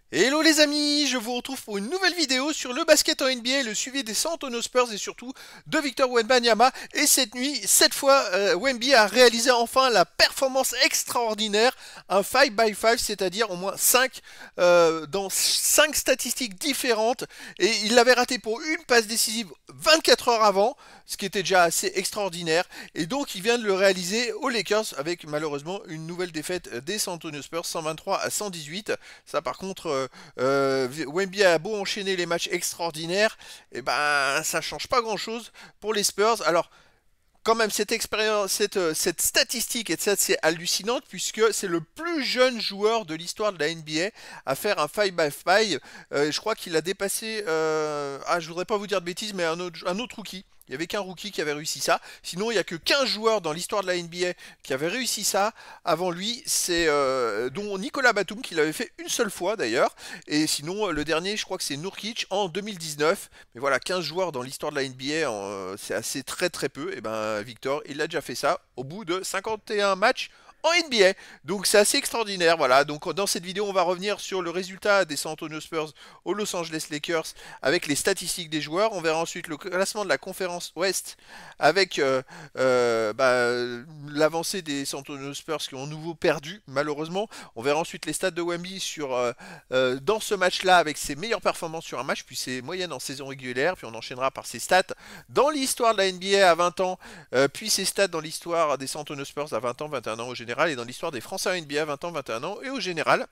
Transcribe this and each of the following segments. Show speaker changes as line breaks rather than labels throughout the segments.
Hello les amis, je vous retrouve pour une nouvelle vidéo sur le basket en NBA, le suivi des San Antonio Spurs et surtout de Victor Wembanyama. Et cette nuit, cette fois, Wemby a réalisé enfin la performance extraordinaire, un 5 by 5, c'est-à-dire au moins 5 dans 5 statistiques différentes. Et il l'avait raté pour une passe décisive 24 heures avant, ce qui était déjà assez extraordinaire. Et donc il vient de le réaliser aux Lakers avec malheureusement une nouvelle défaite des San Antonio Spurs, 123 à 118. Ça par contre, Wemby a beau enchaîner les matchs extraordinaires, et ben ça change pas grand chose pour les Spurs. Alors quand même cette expérience, cette statistique est assez hallucinante puisque c'est le plus jeune joueur de l'histoire de la NBA à faire un 5 by 5. Je crois qu'il a dépassé, je voudrais pas vous dire de bêtises, mais un autre rookie. Il n'y avait qu'un rookie qui avait réussi ça. Sinon, il n'y a que 15 joueurs dans l'histoire de la NBA qui avaient réussi ça. Avant lui, c'est dont Nicolas Batum qui l'avait fait une seule fois d'ailleurs. Et sinon, le dernier, je crois que c'est Nurkic en 2019. Mais voilà, 15 joueurs dans l'histoire de la NBA, c'est assez très très peu. Et ben Victor, il a déjà fait ça au bout de 51 matchs en NBA. Donc c'est assez extraordinaire. Voilà, donc dans cette vidéo, on va revenir sur le résultat des San Antonio Spurs aux Los Angeles Lakers avec les statistiques des joueurs. On verra ensuite le classement de la conférence Ouest avec l'avancée des San Antonio Spurs qui ont nouveau perdu malheureusement. On verra ensuite les stats de Wemby dans ce match-là avec ses meilleures performances sur un match, puis ses moyennes en saison régulière, puis on enchaînera par ses stats dans l'histoire de la NBA à 20 ans, puis ses stats dans l'histoire des San Antonio Spurs à 20 ans, 21 ans au général, et dans l'histoire des Français en NBA à 20 ans, 21 ans et au général.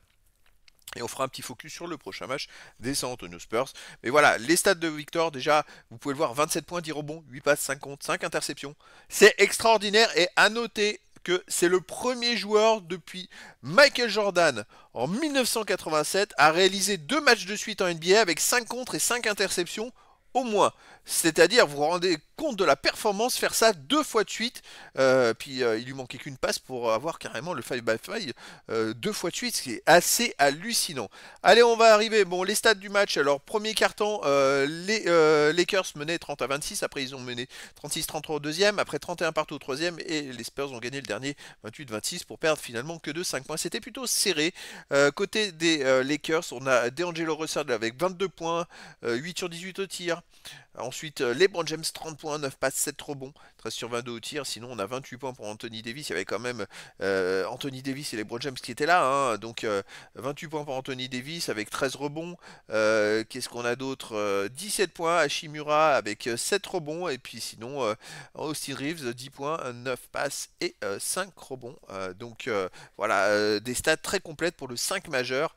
Et on fera un petit focus sur le prochain match des San Antonio Spurs. Mais voilà, les stats de Victor, déjà, vous pouvez le voir, 27 points, 10 rebonds, 8 passes, 5 comptes, 5 interceptions. C'est extraordinaire et à noter que c'est le premier joueur depuis Michael Jordan en 1987 à réaliser 2 matchs de suite en NBA avec 5 contres et 5 interceptions au moins. C'est-à-dire, vous vous rendez compte de la performance, faire ça 2 fois de suite. Il lui manquait qu'une passe pour avoir carrément le 5 by 5 2 fois de suite, ce qui est assez hallucinant. Allez, on va arriver. Bon, les stats du match. Alors, premier carton, les Lakers menaient 30 à 26. Après, ils ont mené 36-33 au deuxième. Après, 31 partout au troisième. Et les Spurs ont gagné le dernier 28-26 pour perdre finalement que de 5 points. C'était plutôt serré. Côté des Lakers, on a DeAngelo Russell avec 22 points, 8 sur 18 au tir. Ensuite, LeBron James 30 points, 9 passes, 7 rebonds, 13 sur 22 au tir. Sinon, on a 28 points pour Anthony Davis. Il y avait quand même Anthony Davis et LeBron James qui étaient là, hein. Donc, 28 points pour Anthony Davis avec 13 rebonds. Qu'est-ce qu'on a d'autre? 17 points Hachimura avec 7 rebonds. Et puis sinon, Austin Reeves, 10 points, 9 passes et 5 rebonds. Voilà, des stats très complètes pour le 5 majeur.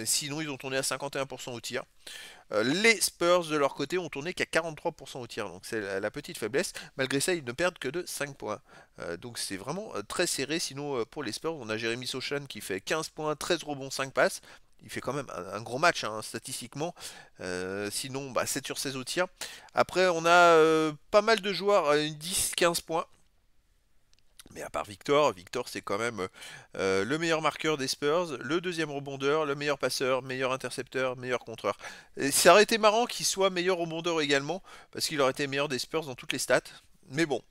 Sinon, ils ont tourné à 51% au tir. Les Spurs de leur côté ont tourné qu'à 43% au tir, donc c'est la petite faiblesse. Malgré ça, ils ne perdent que de 5 points. Donc c'est vraiment très serré. Sinon, pour les Spurs, on a Jeremy Sochan qui fait 15 points, 13 rebonds, 5 passes. Il fait quand même un gros match hein, statistiquement. Sinon, 7 sur 16 au tir. Après, on a pas mal de joueurs à 10-15 points. Mais à part Victor, Victor c'est quand même le meilleur marqueur des Spurs, le deuxième rebondeur, le meilleur passeur, meilleur intercepteur, meilleur contreur. Et ça aurait été marrant qu'il soit meilleur rebondeur également, parce qu'il aurait été meilleur des Spurs dans toutes les stats. Mais bon.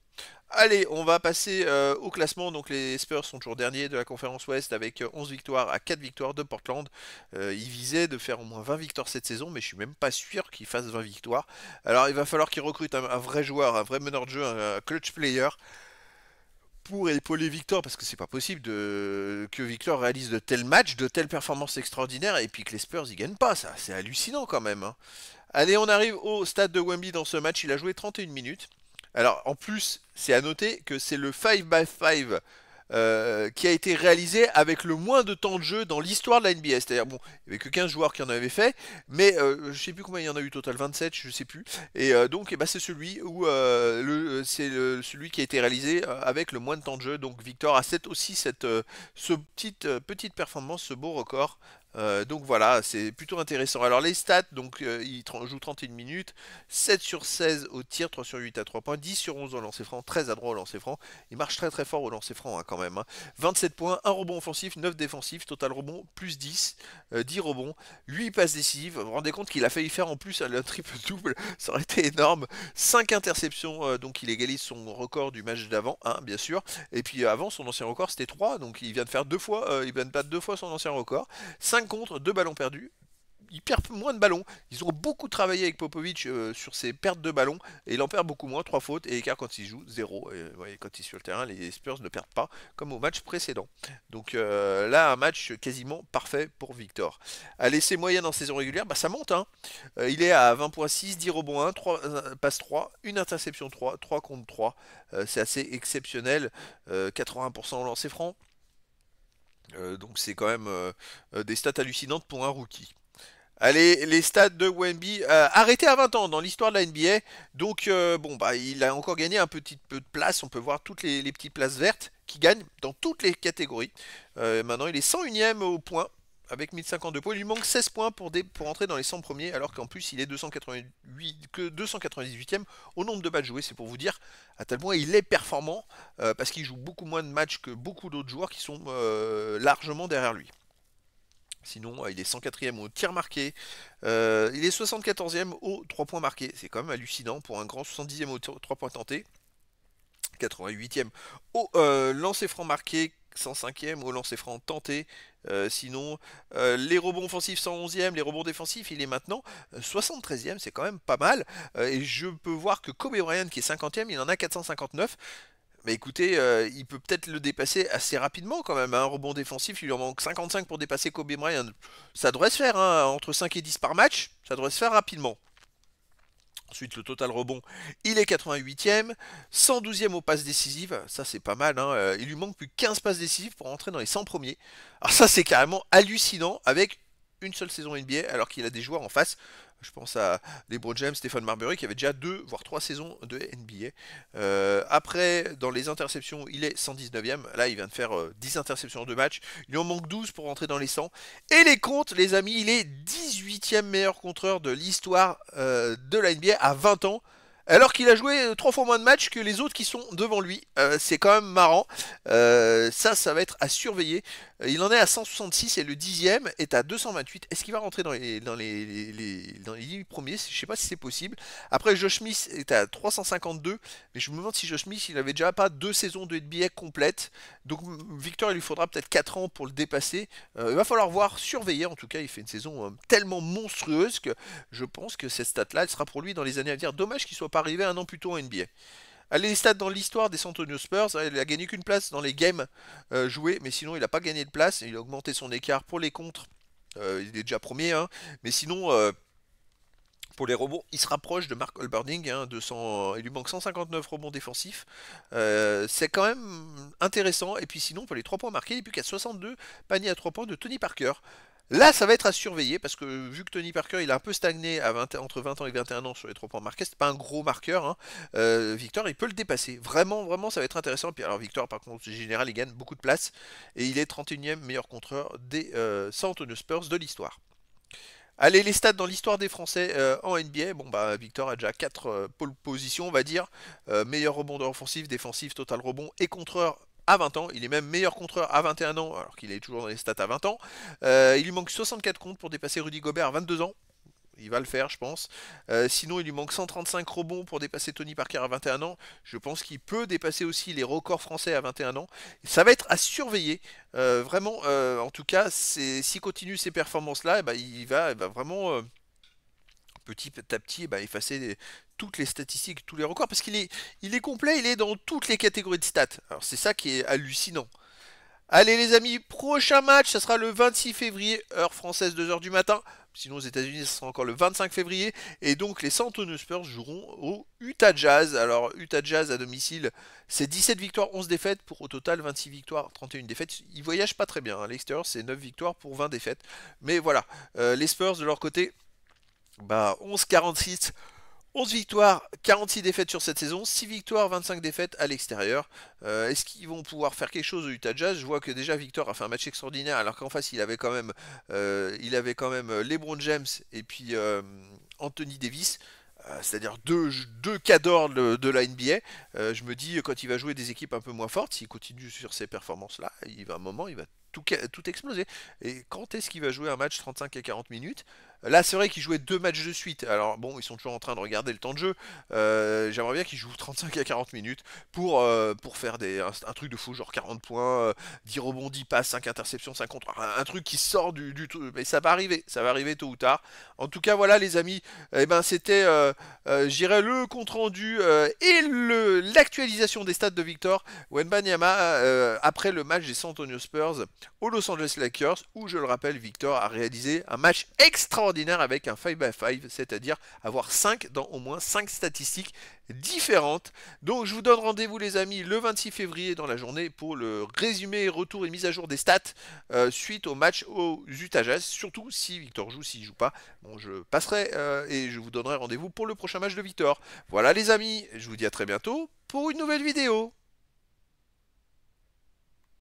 Allez, on va passer au classement. Donc les Spurs sont toujours derniers de la conférence Ouest avec 11 victoires à 4 victoires de Portland. Ils visaient de faire au moins 20 victoires cette saison, mais je suis même pas sûr qu'ils fassent 20 victoires. Alors il va falloir qu'ils recrutent un vrai joueur, un vrai meneur de jeu, un clutch player pour épauler Victor, parce que c'est pas possible que Victor réalise de tels matchs, de telles performances extraordinaires, et puis que les Spurs ils gagnent pas, ça c'est hallucinant quand même, hein. Allez, on arrive au stade de Wemby dans ce match, il a joué 31 minutes. Alors en plus, c'est à noter que c'est le 5 by 5 qui a été réalisé avec le moins de temps de jeu dans l'histoire de la NBA. C'est-à-dire, bon, il n'y avait que 15 joueurs qui en avaient fait, mais je sais plus combien il y en a eu total, 27, je sais plus. Et donc, c'est celui où celui qui a été réalisé avec le moins de temps de jeu. Donc, Victor a petite performance, ce beau record. Donc voilà, c'est plutôt intéressant. Alors les stats, donc il joue 31 minutes, 7 sur 16 au tir, 3 sur 8 à 3 points, 10 sur 11 au lancer franc, 13 à droit au lancer franc. Il marche très très fort au lancer franc hein, quand même, hein. 27 points, 1 rebond offensif, 9 défensif, total rebond plus 10, 10 rebonds, 8 passes décisives. Vous vous rendez compte qu'il a failli faire en plus un triple-double, ça aurait été énorme. 5 interceptions, donc il égalise son record du match d'avant, hein, bien sûr. Et puis avant, son ancien record c'était 3, donc il vient de faire 2 fois, il vient de battre 2 fois son ancien record. 5 5 contre, 2 ballons perdus. Ils perdent moins de ballons. Ils ont beaucoup travaillé avec Popovic sur ses pertes de ballons et il en perd beaucoup moins, 3 fautes et écart quand il joue, 0. Et, ouais, quand il est sur le terrain, les Spurs ne perdent pas comme au match précédent. Donc là, un match quasiment parfait pour Victor. Allez, ses moyennes en saison régulière, bah, ça monte. Hein. Il est à 20.6, 10 rebonds 1, 3 passes 3, une interception 3, 3 contre 3. C'est assez exceptionnel. 80% au lancer franc. Donc c'est quand même des stats hallucinantes pour un rookie. Allez, les stats de Wemby, arrêté à 20 ans dans l'histoire de la NBA. Donc, bon, bah, il a encore gagné un petit peu de place. On peut voir toutes les petites places vertes qui gagnent dans toutes les catégories. Maintenant, il est 101e au point avec 1052 points. Il lui manque 16 points pour entrer dans les 100 premiers, alors qu'en plus, il est 298e au nombre de matchs joués. C'est pour vous dire à tel point il est performant, parce qu'il joue beaucoup moins de matchs que beaucoup d'autres joueurs qui sont largement derrière lui. Sinon, il est 104e au tir marqué. Il est 74e au 3 points marqués. C'est quand même hallucinant pour un grand 70e au 3 points tentés. 88e au lancer franc marqué. 105e au lancer franc tenté. Sinon, les rebonds offensifs 111e, les rebonds défensifs, il est maintenant 73e, c'est quand même pas mal. Et je peux voir que Kobe Bryant, qui est 50e, il en a 459. Mais écoutez, il peut peut-être le dépasser assez rapidement quand même. Un rebond défensif, il lui en manque 55 pour dépasser Kobe Bryant. Ça devrait se faire, hein, entre 5 et 10 par match. Ça devrait se faire rapidement. Ensuite, le total rebond, il est 88e, 112e aux passes décisives. Ça, c'est pas mal. Hein. Il lui manque plus que 15 passes décisives pour entrer dans les 100 premiers. Alors ça, c'est carrément hallucinant avec une seule saison NBA alors qu'il a des joueurs en face. Je pense à LeBron James, Stephen Marbury qui avait déjà 2 voire 3 saisons de NBA. Après, dans les interceptions, il est 119e. Là, il vient de faire 10 interceptions en 2 matchs. Il en manque 12 pour rentrer dans les 100. Et les comptes, les amis, il est 18e meilleur contreur de l'histoire de la NBA à 20 ans. Alors qu'il a joué 3 fois moins de matchs que les autres qui sont devant lui. C'est quand même marrant. Ça va être à surveiller. Il en est à 166 et le 10e est à 228. Est-ce qu'il va rentrer dans les 10 premiers? Je ne sais pas si c'est possible. Après, Josh Smith est à 352. Mais je me demande si Josh Smith, il avait déjà pas 2 saisons de NBA complètes. Donc Victor, il lui faudra peut-être 4 ans pour le dépasser. Il va falloir voir, surveiller. En tout cas, il fait une saison tellement monstrueuse que je pense que cette stat-là, elle sera pour lui dans les années à venir. Dommage qu'il ne soit pas arrivé un an plus tôt en NBA. Allez, les stats dans l'histoire des San Antonio Spurs, il a gagné qu'une place dans les games joués, mais sinon il n'a pas gagné de place, il a augmenté son écart pour les contres, il est déjà premier, hein. Mais sinon, pour les rebonds, il se rapproche de Mark Olberding, hein, il lui manque 159 rebonds défensifs, c'est quand même intéressant, et puis sinon pour les 3 points marqués, il n'est plus qu'à 62 paniers à 3 points de Tony Parker. Là, ça va être à surveiller parce que vu que Tony Parker il a un peu stagné entre 20 ans et 21 ans sur les 3 points marqués, c'est pas un gros marqueur. Hein. Victor, il peut le dépasser. Vraiment, vraiment, ça va être intéressant. Puis alors, Victor, par contre, en général, il gagne beaucoup de place et il est 31e meilleur contreur des San Antonio Spurs de l'histoire. Allez, les stats dans l'histoire des Français en NBA. Bon, bah, Victor a déjà 4 pole positions, on va dire. Meilleur rebondeur offensif, défensif, total rebond et contreur à 20 ans. Il est même meilleur contreur à 21 ans, alors qu'il est toujours dans les stats à 20 ans. Il lui manque 64 comptes pour dépasser Rudy Gobert à 22 ans. Il va le faire, je pense. Sinon, il lui manque 135 rebonds pour dépasser Tony Parker à 21 ans. Je pense qu'il peut dépasser aussi les records français à 21 ans. Ça va être à surveiller. Vraiment, en tout cas, s'il continue ces performances-là, eh ben, il va vraiment petit à petit effacer toutes les statistiques, tous les records, parce il est complet, il est dans toutes les catégories de stats. Alors c'est ça qui est hallucinant. Allez les amis, prochain match, ça sera le 26 février, heure française 2 h du matin. Sinon aux États-Unis, ça sera encore le 25 février. Et donc les San Antonio Spurs joueront au Utah Jazz. Alors Utah Jazz à domicile, c'est 17 victoires, 11 défaites pour au total 26 victoires, 31 défaites. Ils voyagent pas très bien. Hein. À l'extérieur, c'est 9 victoires pour 20 défaites. Mais voilà, les Spurs de leur côté, bah 11-46. 11 victoires, 46 défaites sur cette saison, 6 victoires, 25 défaites à l'extérieur. Est-ce qu'ils vont pouvoir faire quelque chose au Utah Jazz? Je vois que déjà Victor a fait un match extraordinaire alors qu'en face il avait quand même LeBron James et puis Anthony Davis. C'est-à-dire deux cadors de la NBA. Je me dis, quand il va jouer des équipes un peu moins fortes, s'il continue sur ces performances-là, il va un moment, il va tout exploser. Et quand est-ce qu'il va jouer un match 35 à 40 minutes? Là, c'est vrai qu'ils jouaient 2 matchs de suite. Alors bon, ils sont toujours en train de regarder le temps de jeu. J'aimerais bien qu'ils jouent 35 à 40 minutes pour faire un truc de fou, genre 40 points, 10 rebonds, 10 passes, 5 interceptions, 5 contre un truc qui sort du tout. Mais ça va arriver tôt ou tard. En tout cas, voilà les amis, eh ben, c'était, je dirais, le compte-rendu et l'actualisation des stats de Victor Wembanyama après le match des San Antonio Spurs aux Los Angeles Lakers, où je le rappelle, Victor a réalisé un match extraordinaire avec un 5x5, c'est-à-dire avoir 5 dans au moins 5 statistiques différentes. Donc je vous donne rendez-vous les amis le 26 février dans la journée pour le résumé, retour et mise à jour des stats suite au match aux Utah Jazz, surtout si Victor joue, s'il joue pas. Bon, je passerai et je vous donnerai rendez-vous pour le prochain match de Victor. Voilà les amis, je vous dis à très bientôt pour une nouvelle vidéo.